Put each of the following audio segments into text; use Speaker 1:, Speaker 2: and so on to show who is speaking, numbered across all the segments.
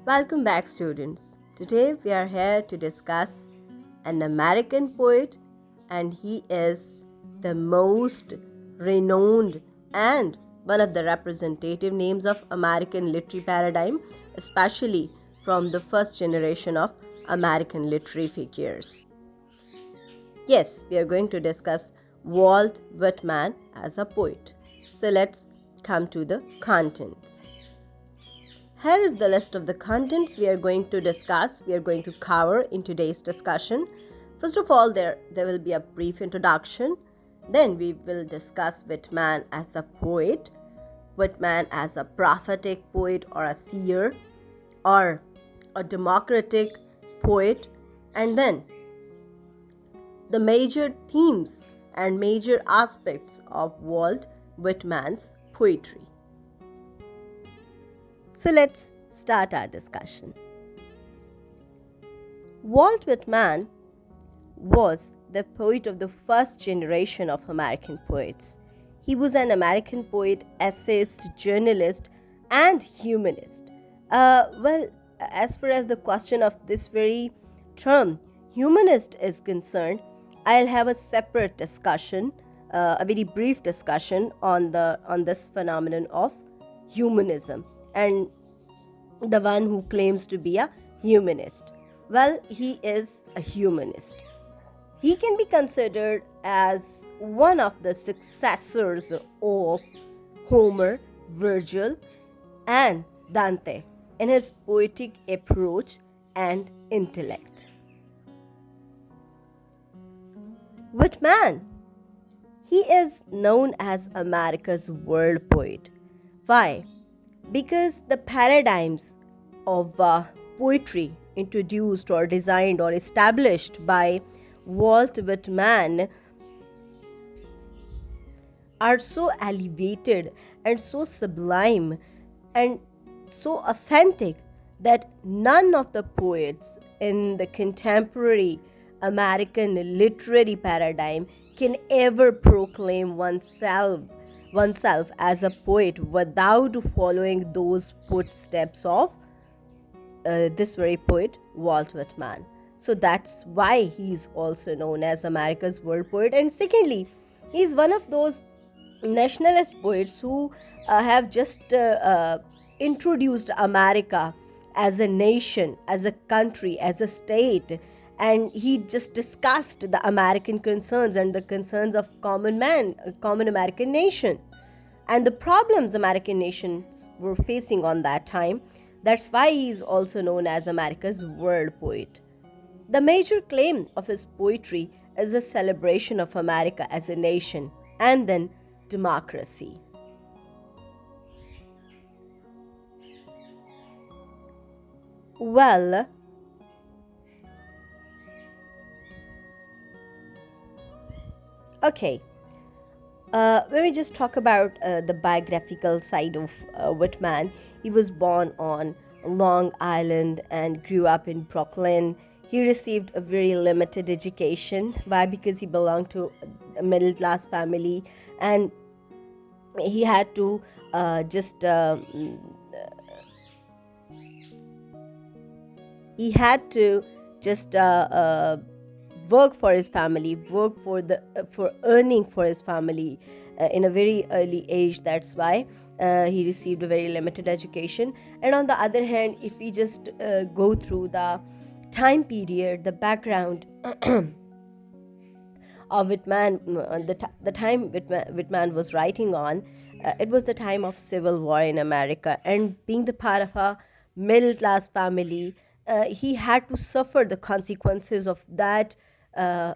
Speaker 1: Welcome back, students. Today we are here to discuss an American poet, and he is the most renowned and one of the representative names of American literary paradigm, especially from the first generation of American literary figures. Yes, we are going to discuss Walt Whitman as a poet. So let's come to the contents. Here is the list of the contents we are going to discuss, we are going to cover in today's discussion. First of all, there will be a brief introduction. Then we will discuss Whitman as a poet, Whitman as a prophetic poet or a seer, or a democratic poet, and then the major themes and major aspects of Walt Whitman's poetry. So let's start our discussion. Walt Whitman was the poet of the first generation of American poets. He was an American poet, essayist, journalist, and humanist. As far as the question of this very term, humanist, is concerned, I'll have a separate discussion, a very brief discussion on this phenomenon of humanism and the one who claims to be a humanist. Well, he is a humanist. He can be considered as one of the successors of Homer, Virgil, and Dante in his poetic approach and intellect. Whitman, he is known as America's world poet. Why? Because the paradigms of poetry introduced or designed or established by Walt Whitman are so elevated and so sublime and so authentic that none of the poets in the contemporary American literary paradigm can ever proclaim oneself as a poet without following those footsteps of this very poet, Walt Whitman. So that's why he's also known as America's world poet. And secondly, he's one of those nationalist poets who have just introduced America as a nation, as a country, as a state. And he just discussed the American concerns and the concerns of common man, common American nation, and the problems American nations were facing on that time. That's why he is also known as America's world poet. The major claim of his poetry is the celebration of America as a nation and then democracy. Well, okay. When we just talk about the biographical side of Whitman, he was born on Long Island and grew up in Brooklyn. He received a very limited education. Why? Because he belonged to a middle class family, and he had to just he had to just work for his family, work for earning for his family in a very early age. That's why he received a very limited education. And on the other hand, if we just go through the time period, the background of Whitman, the time Whitman was writing on, it was the time of civil war in America, and being the part of a middle class family, he had to suffer the consequences of that uh,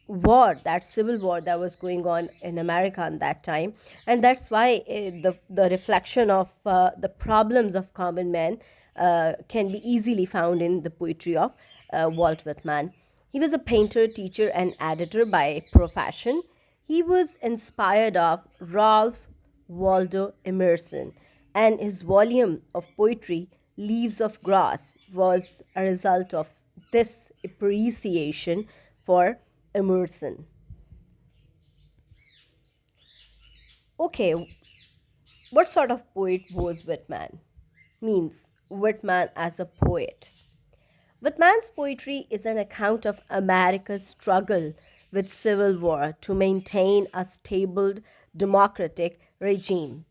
Speaker 1: war, that civil war that was going on in America at that time. And that's why the reflection of the problems of common men can be easily found in the poetry of Walt Whitman. He was a painter, teacher, and editor by profession. He was inspired of Ralph Waldo Emerson, and his volume of poetry, Leaves of Grass, was a result of this appreciation for Emerson. Okay, what sort of poet was Whitman? Means, Whitman as a poet. Whitman's poetry is an account of America's struggle with civil war to maintain a stable democratic regime.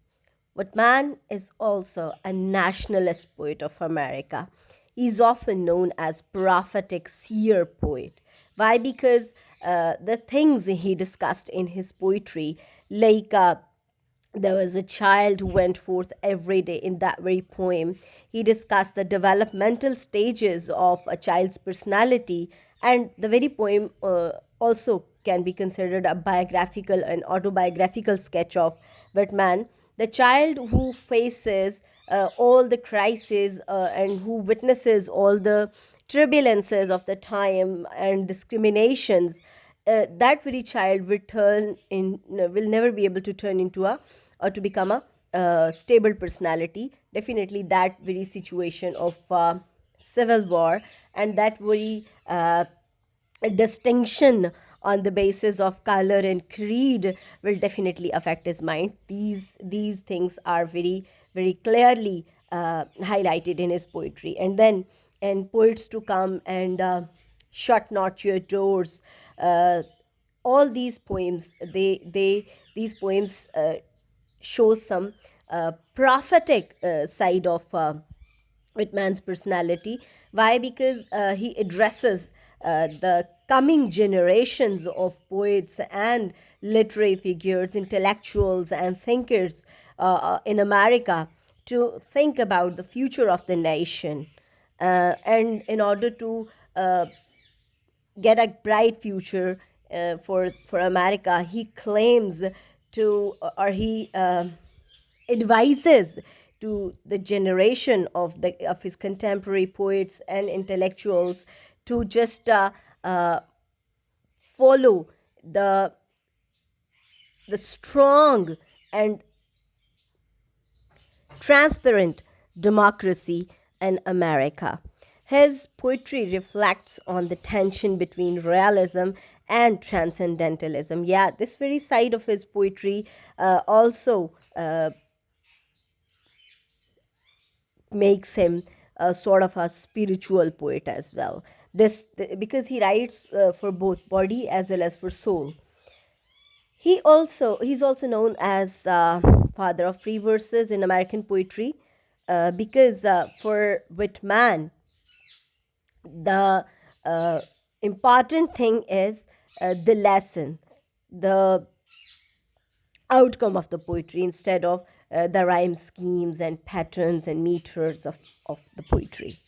Speaker 1: Whitman is also a nationalist poet of America. He is often known as prophetic seer poet. Why? Because the things he discussed in his poetry, like there was a child who went forth every day in that very poem. He discussed the developmental stages of a child's personality, and the very poem also can be considered a biographical and autobiographical sketch of Whitman. The child who faces all the crises and who witnesses all the turbulences of the time and discriminations, that very child will turn in will never be able to turn into a or to become a stable personality. Definitely that very situation of civil war and that very distinction on the basis of color and creed will definitely affect his mind. These things are very clearly highlighted in his poetry. And then and poets to come and shut not your doors, all these poems, they these poems shows some prophetic side of Whitman's personality. Why? Because he addresses the coming generations of poets and literary figures, intellectuals, and thinkers in America to think about the future of the nation. And in order to get a bright future for America, he claims to, or he advises to the generation of his contemporary poets and intellectuals to just follow the the strong and transparent democracy in America. His poetry reflects on the tension between realism and transcendentalism. Yeah, this very side of his poetry also makes him a sort of a spiritual poet as well. Because he writes for both body as well as for soul. He's also known as father of free verses in American poetry, because for Whitman the uh, important thing is the lesson, the outcome of the poetry instead of the rhyme schemes and patterns and meters of the poetry.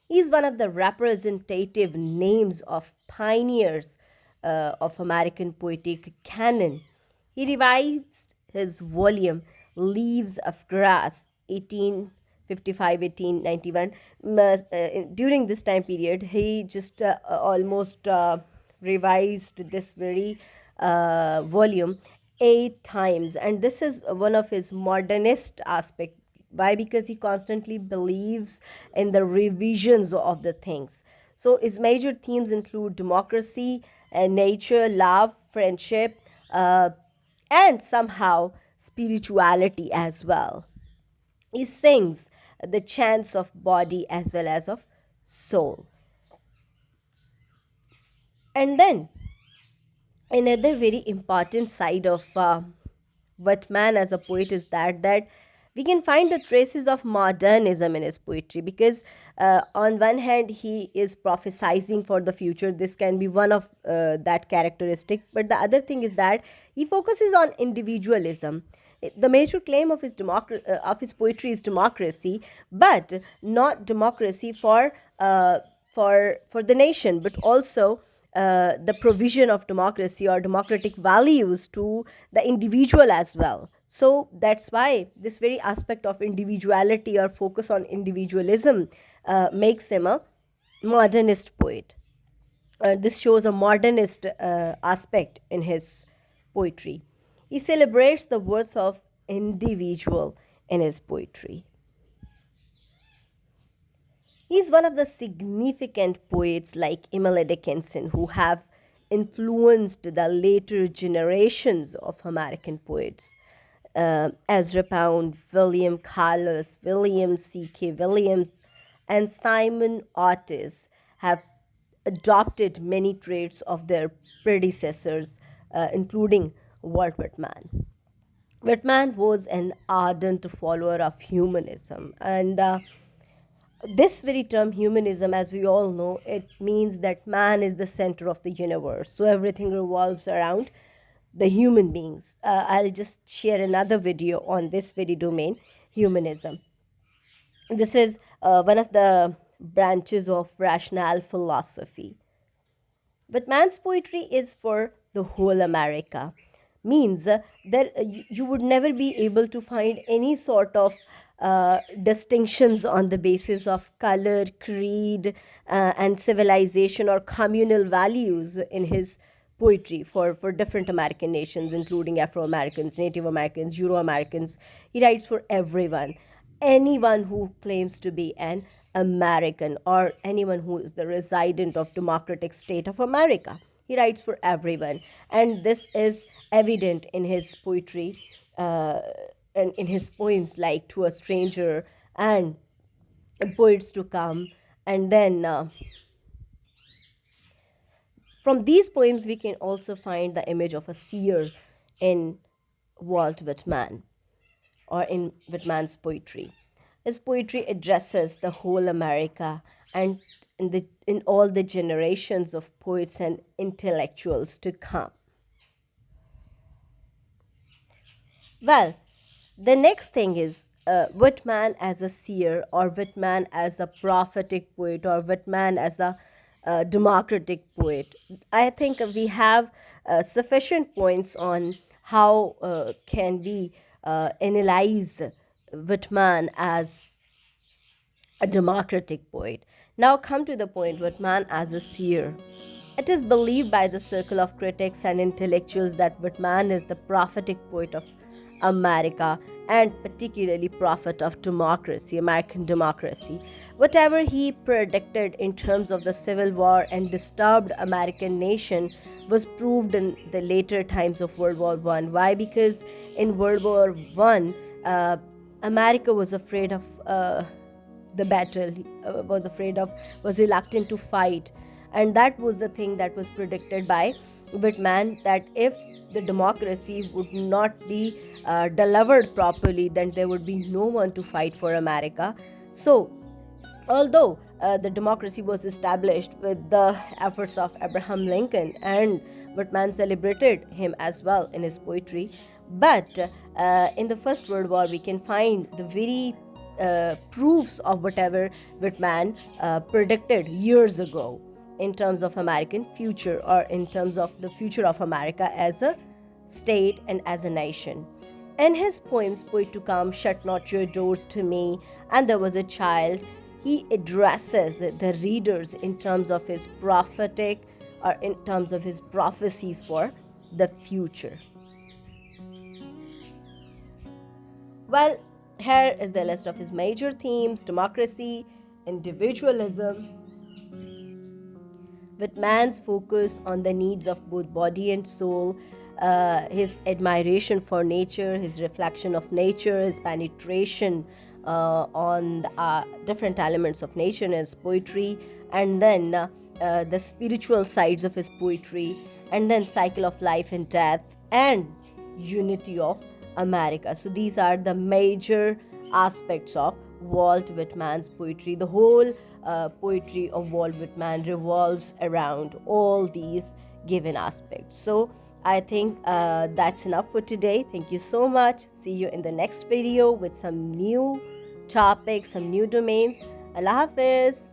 Speaker 1: He is one of the representative names of pioneers of American poetic canon. He revised his volume Leaves of Grass 1855 1891. During this time period, he just almost revised this very volume 8 times, and this is one of his modernist aspect. Why? Because he constantly believes in the revisions of the things. So his major themes include democracy and nature, love, friendship, and somehow spirituality as well. He sings the chants of body as well as of soul. And then another very important side of Whitman as a poet is that we can find the traces of modernism in his poetry, because on one hand he is prophesizing for the future. This can be one of that characteristic, but the other thing is that he focuses on individualism. The major claim of of his poetry is democracy, but not democracy for the nation, but also the provision of democracy or democratic values to the individual as well. So that's why this very aspect of individuality or focus on individualism makes him a modernist poet. This shows a modernist aspect in his poetry. He celebrates the worth of individual in his poetry. He's one of the significant poets like Emily Dickinson who have influenced the later generations of American poets. Ezra Pound, William Carlos, William C.K. Williams, and Simon Otis have adopted many traits of their predecessors, including Walt Whitman. Whitman was an ardent follower of humanism, and this very term humanism, as we all know, it means that man is the center of the universe, so everything revolves around the human beings. I'll just share another video on this very domain, humanism. This is one of the branches of rational philosophy. But man's poetry is for the whole America. Means that you would never be able to find any sort of distinctions on the basis of color, creed, and civilization or communal values in his poetry for different American nations, including Afro Americans, Native Americans, Euro Americans. He writes for everyone, anyone who claims to be an American or anyone who is the resident of democratic state of America. He writes for everyone, and this is evident in his poetry and in his poems like To a Stranger and Poets to Come. And then from these poems, we can also find the image of a seer in Walt Whitman or in Whitman's poetry. His poetry addresses the whole America and in all the generations of poets and intellectuals to come. Well, the next thing is Whitman as a seer, or Whitman as a prophetic poet, or Whitman as a democratic poet. I think we have sufficient points on how can we analyze Whitman as a democratic poet. Now come to the point, Whitman as a seer. It is believed by the circle of critics and intellectuals that Whitman is the prophetic poet of America, and particularly prophet of democracy, American democracy. Whatever he predicted in terms of the Civil War and disturbed American nation was proved in the later times of World War One. Why? Because in World War One, America was afraid of the battle, was reluctant to fight. And that was the thing that was predicted by Whitman, that if the democracy would not be delivered properly, then there would be no one to fight for America. So, although the democracy was established with the efforts of Abraham Lincoln, and Whitman celebrated him as well in his poetry, but in the First World War, we can find the very proofs of whatever Whitman predicted years ago in terms of American future, or in terms of the future of America as a state and as a nation. In his poems, Poet to Come, Shut Not Your Doors to Me, and There Was a Child, he addresses the readers in terms of his prophetic, or in terms of his prophecies for the future. Well, here is the list of his major themes: democracy, individualism, Whitman's focus on the needs of both body and soul, his admiration for nature, his reflection of nature, his penetration on the, different elements of nature in his poetry, and then the spiritual sides of his poetry, and then cycle of life and death, and unity of America. So these are the major aspects of Walt Whitman's poetry. The whole poetry of Walt Whitman revolves around all these given aspects. So I think that's enough for today. Thank you so much. See you in the next video with some new topics, some new domains. Allah Hafiz.